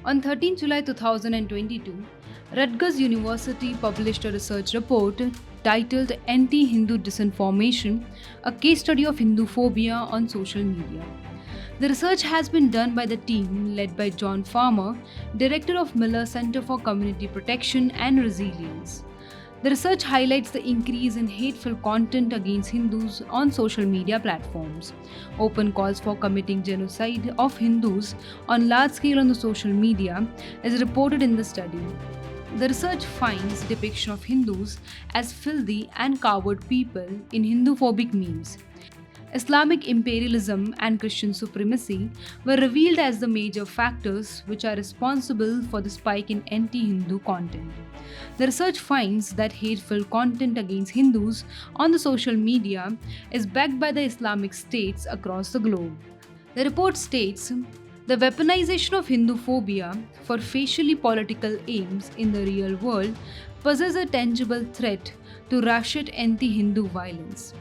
On 13 July 2022, Rutgers University published a research report titled Anti-Hindu Disinformation, a case study of Hinduphobia on social media. The research has been done by the team led by John Farmer, director of Miller Center for Community Protection and Resilience. The research highlights the increase in hateful content against Hindus on social media platforms. Open calls for committing genocide of Hindus on large scale on the social media is reported in the study. The research finds depiction of Hindus as filthy and coward people in Hinduphobic memes. Islamic imperialism and Christian supremacy were revealed as the major factors which are responsible for the spike in anti Hindu content. The research finds that hateful content against Hindus on the social media is backed by the Islamic states across the globe. The report states the weaponization of Hinduphobia for facially political aims in the real world poses a tangible threat to Russian anti Hindu violence.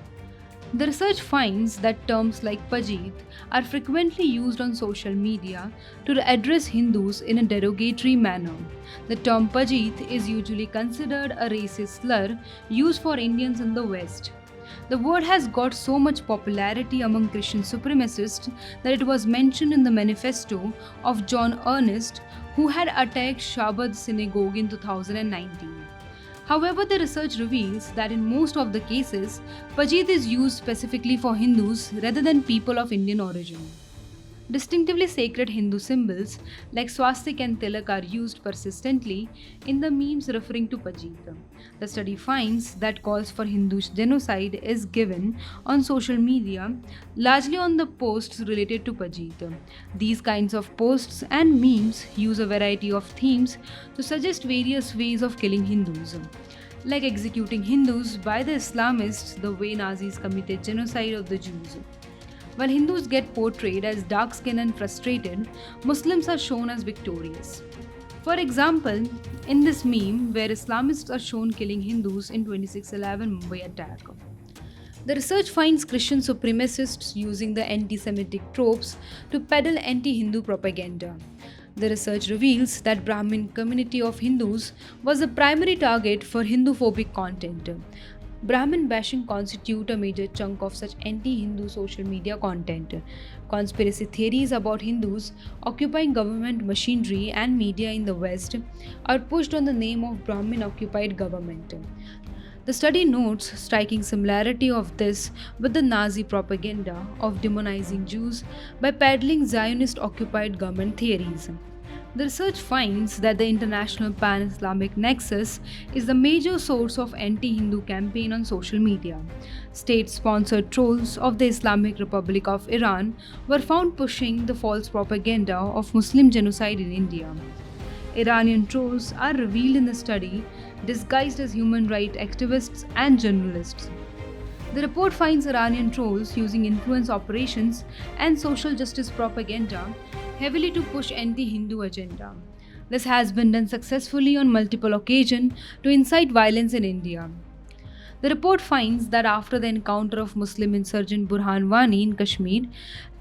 The research finds that terms like Pajit are frequently used on social media to address Hindus in a derogatory manner. The term Pajit is usually considered a racist slur used for Indians in the West. The word has got so much popularity among Christian supremacists that it was mentioned in the manifesto of John Ernest, who had attacked Shabad synagogue in 2019. However, the research reveals that in most of the cases, Pajit is used specifically for Hindus rather than people of Indian origin. Distinctively sacred Hindu symbols like swastik and tilak are used persistently in the memes referring to Pajit. The study finds that calls for Hindu genocide is given on social media, largely on the posts related to Pajit. These kinds of posts and memes use a variety of themes to suggest various ways of killing Hindus, like executing Hindus by the Islamists the way Nazis committed genocide of the Jews. While Hindus get portrayed as dark skinned and frustrated, Muslims are shown as victorious. For example, in this meme where Islamists are shown killing Hindus in 26/11 Mumbai attack. The research finds Christian supremacists using the anti-Semitic tropes to peddle anti-Hindu propaganda. The research reveals that Brahmin community of Hindus was the primary target for Hinduphobic content. Brahmin bashing constitute a major chunk of such anti-Hindu social media content. Conspiracy theories about Hindus occupying government machinery and media in the West are pushed on the name of Brahmin-occupied government. The study notes striking similarity of this with the Nazi propaganda of demonizing Jews by peddling Zionist-occupied government theories. The research finds that the international pan-Islamic nexus is the major source of anti-Hindu campaign on social media. State-sponsored trolls of the Islamic Republic of Iran were found pushing the false propaganda of Muslim genocide in India. Iranian trolls are revealed in the study disguised as human rights activists and journalists. The report finds Iranian trolls using influence operations and social justice propaganda heavily to push anti-Hindu agenda. This has been done successfully on multiple occasions to incite violence in India. The report finds that after the encounter of Muslim insurgent Burhan Wani in Kashmir,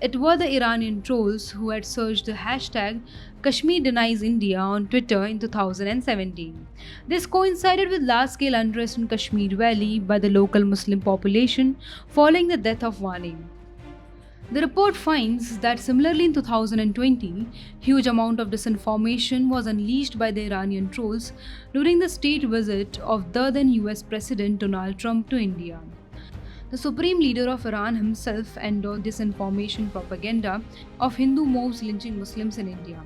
it were the Iranian trolls who had searched the hashtag Kashmir denies India on Twitter in 2017. This coincided with large-scale unrest in Kashmir Valley by the local Muslim population following the death of Wani. The report finds that similarly in 2020, huge amount of disinformation was unleashed by the Iranian trolls during the state visit of the then US President Donald Trump to India. The supreme leader of Iran himself endorsed disinformation propaganda of Hindu mobs lynching Muslims in India.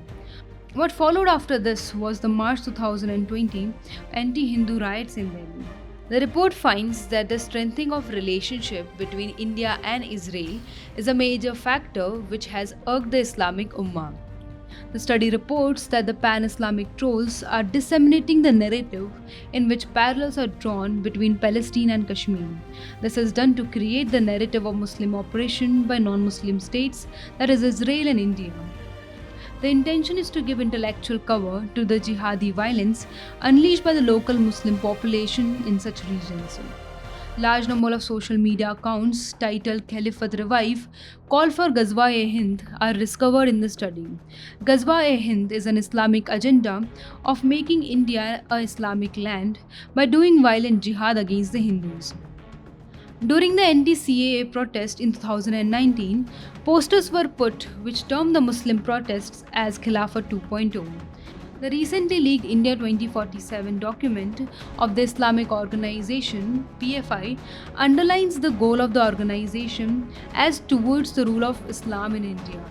What followed after this was the March 2020 anti-Hindu riots in Delhi. The report finds that the strengthening of relationship between India and Israel is a major factor which has irked the Islamic Ummah. The study reports that the pan-Islamic trolls are disseminating the narrative in which parallels are drawn between Palestine and Kashmir. This is done to create the narrative of Muslim oppression by non-Muslim states, that is Israel and India. The intention is to give intellectual cover to the jihadi violence unleashed by the local Muslim population in such regions. Large number of social media accounts titled Caliphate Revive call for Ghazwa-e-Hind are discovered in the study. Ghazwa-e-Hind is an Islamic agenda of making India a Islamic land by doing violent jihad against the Hindus. During the anti-CAA protest in 2019, posters were put which termed the Muslim protests as Khilafat 2.0. The recently leaked India 2047 document of the Islamic Organization (PFI) underlines the goal of the organization as towards the rule of Islam in India.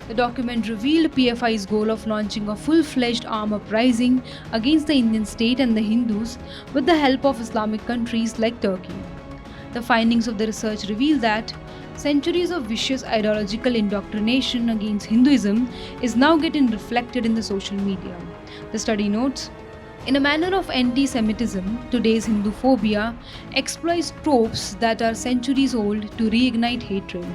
The document revealed PFI's goal of launching a full-fledged armed uprising against the Indian state and the Hindus with the help of Islamic countries like Turkey. The findings of the research reveal that centuries of vicious ideological indoctrination against Hinduism is now getting reflected in the social media. The study notes, in a manner of anti-Semitism, today's Hinduphobia exploits tropes that are centuries old to reignite hatred.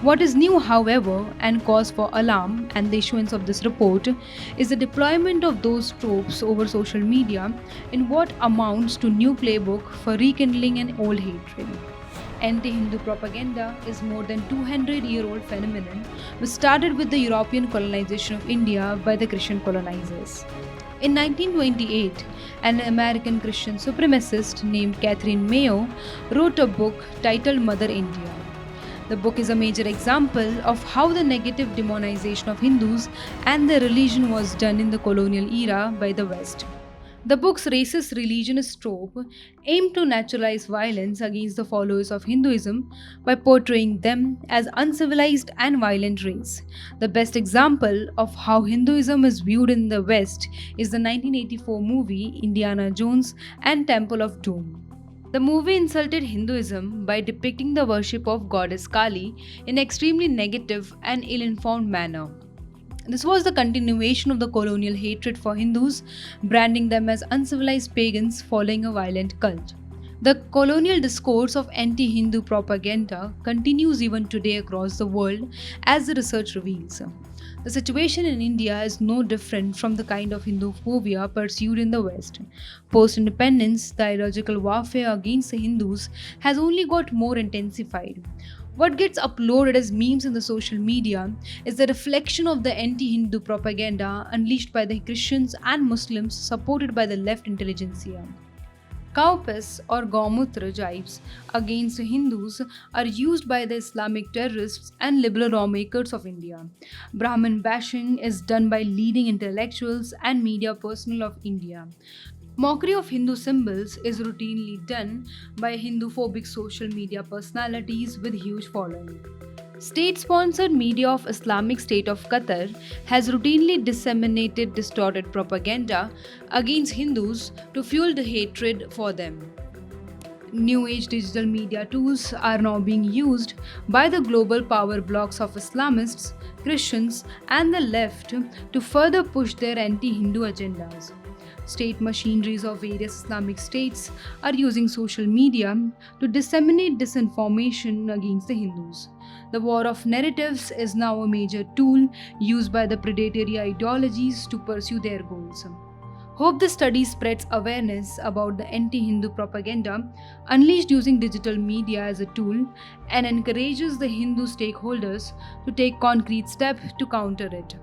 What is new, however, and cause for alarm and the issuance of this report is the deployment of those tropes over social media in what amounts to new playbook for rekindling an old hatred. Anti-Hindu propaganda is more than 200-year-old phenomenon which started with the European colonization of India by the Christian colonizers. In 1928, an American Christian supremacist named Catherine Mayo wrote a book titled Mother India. The book is a major example of how the negative demonization of Hindus and their religion was done in the colonial era by the West. The book's racist religionist trope aimed to naturalize violence against the followers of Hinduism by portraying them as uncivilized and violent race. The best example of how Hinduism is viewed in the West is the 1984 movie Indiana Jones and Temple of Doom. The movie insulted Hinduism by depicting the worship of goddess Kali in an extremely negative and ill-informed manner. This was the continuation of the colonial hatred for Hindus, branding them as uncivilized pagans following a violent cult. The colonial discourse of anti-Hindu propaganda continues even today across the world, as the research reveals. The situation in India is no different from the kind of Hinduphobia pursued in the West. Post-independence, the ideological warfare against the Hindus has only got more intensified. What gets uploaded as memes in the social media is the reflection of the anti-Hindu propaganda unleashed by the Christians and Muslims supported by the left intelligentsia. Cow piss or Gaumutra jibes against Hindus are used by the Islamic terrorists and liberal lawmakers of India. Brahmin bashing is done by leading intellectuals and media personnel of India. Mockery of Hindu symbols is routinely done by Hinduphobic social media personalities with huge following. State-sponsored media of Islamic State of Qatar has routinely disseminated distorted propaganda against Hindus to fuel the hatred for them. New age digital media tools are now being used by the global power blocs of Islamists, Christians, and the left to further push their anti-Hindu agendas. State machineries of various Islamic states are using social media to disseminate disinformation against the Hindus. The war of narratives is now a major tool used by the predatory ideologies to pursue their goals. Hope this study spreads awareness about the anti-Hindu propaganda unleashed using digital media as a tool and encourages the Hindu stakeholders to take concrete steps to counter it.